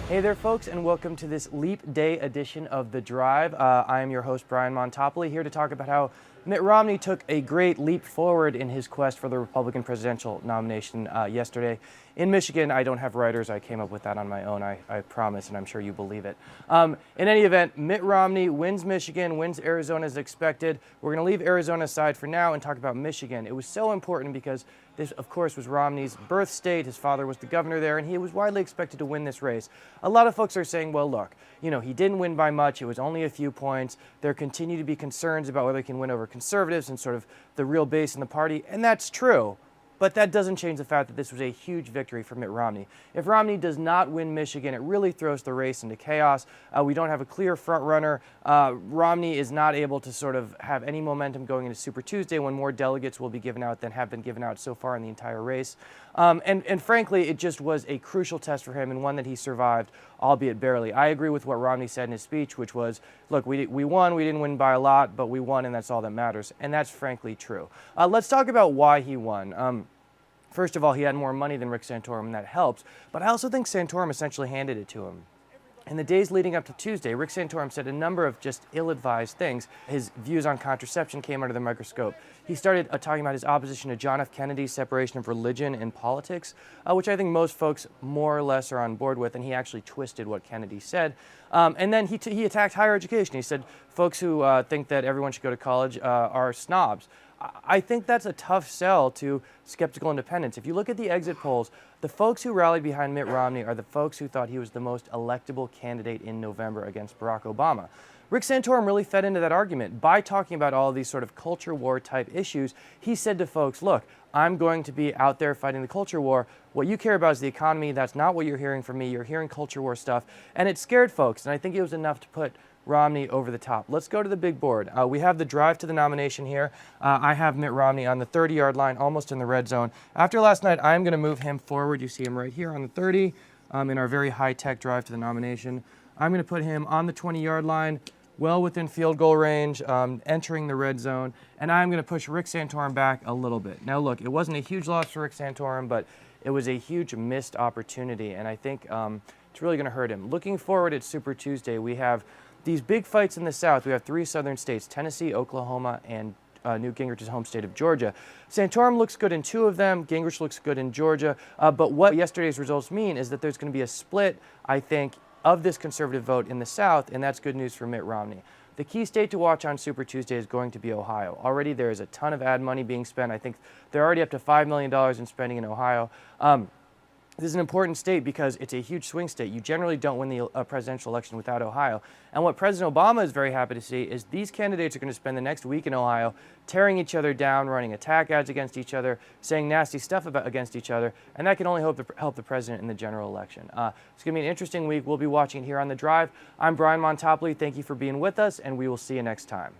Hey there, folks, and welcome to this Leap Day edition of The Drive. I am your host, Brian Montopoli, here to talk about how Mitt Romney took a great leap forward in his quest for the Republican presidential nomination yesterday. In Michigan, I don't have writers. I came up with that on my own, I promise, and I'm sure you believe it. In any event, Mitt Romney wins Michigan, wins Arizona as expected. We're going to leave Arizona aside for now and talk about Michigan. It was so important because this, of course, was Romney's birth state. His father was the governor there, and he was widely expected to win this race. A lot of folks are saying, well, look, he didn't win by much. It was only a few points. There continue to be concerns about whether he can win over conservatives and sort of the real base in the party, and that's true. But that doesn't change the fact that this was a huge victory for Mitt Romney. If Romney does not win Michigan, it really throws the race into chaos. We don't have a clear front runner. Romney is not able to sort of have any momentum going into Super Tuesday when more delegates will be given out than have been given out so far in the entire race. And frankly, it just was a crucial test for him and one that he survived, albeit barely. I agree with what Romney said in his speech, which was, look, we won, we didn't win by a lot, but we won and that's all that matters. And that's frankly true. Let's talk about why he won. First of all, he had more money than Rick Santorum, and that helps. But I also think Santorum essentially handed it to him. In the days leading up to Tuesday, Rick Santorum said a number of just ill-advised things. His views on contraception came under the microscope. He started talking about his opposition to John F. Kennedy's separation of religion and politics, which I think most folks more or less are on board with, and he actually twisted what Kennedy said. And then he attacked higher education. He said folks who think that everyone should go to college are snobs. I think that's a tough sell to skeptical independents. If you look at the exit polls, the folks who rallied behind Mitt Romney are the folks who thought he was the most electable candidate in November against Barack Obama. Rick Santorum really fed into that argument by talking about all of these sort of culture war type issues. He said to folks, look, I'm going to be out there fighting the culture war. What you care about is the economy. That's not what you're hearing from me. You're hearing culture war stuff. And it scared folks, and I think it was enough to put Romney over the top. Let's go to the big board. We have the drive to the nomination here. I have Mitt Romney on the 30-yard line, almost in the red zone. After last night, I'm going to move him forward. You see him right here on the 30 in our very high-tech drive to the nomination. I'm going to put him on the 20-yard line, well within field goal range, entering the red zone, and I'm going to push Rick Santorum back a little bit. Now, look, it wasn't a huge loss for Rick Santorum, but it was a huge missed opportunity, and I think it's really going to hurt him. Looking forward at Super Tuesday, we have these big fights in the South. We have three southern states, Tennessee, Oklahoma, and Newt Gingrich's home state of Georgia. Santorum looks good in two of them. Gingrich looks good in Georgia. But what yesterday's results mean is that there's going to be a split, I think, of this conservative vote in the South, and that's good news for Mitt Romney. The key state to watch on Super Tuesday is going to be Ohio. Already there is a ton of ad money being spent. I think they're already up to $5 million in spending in Ohio. This is an important state because it's a huge swing state. You generally don't win the presidential election without Ohio. And what President Obama is very happy to see is these candidates are going to spend the next week in Ohio tearing each other down, running attack ads against each other, saying nasty stuff against each other, and that can only help the president in the general election. It's going to be an interesting week. We'll be watching it here on The Drive. I'm Brian Montopoli. Thank you for being with us, and we will see you next time.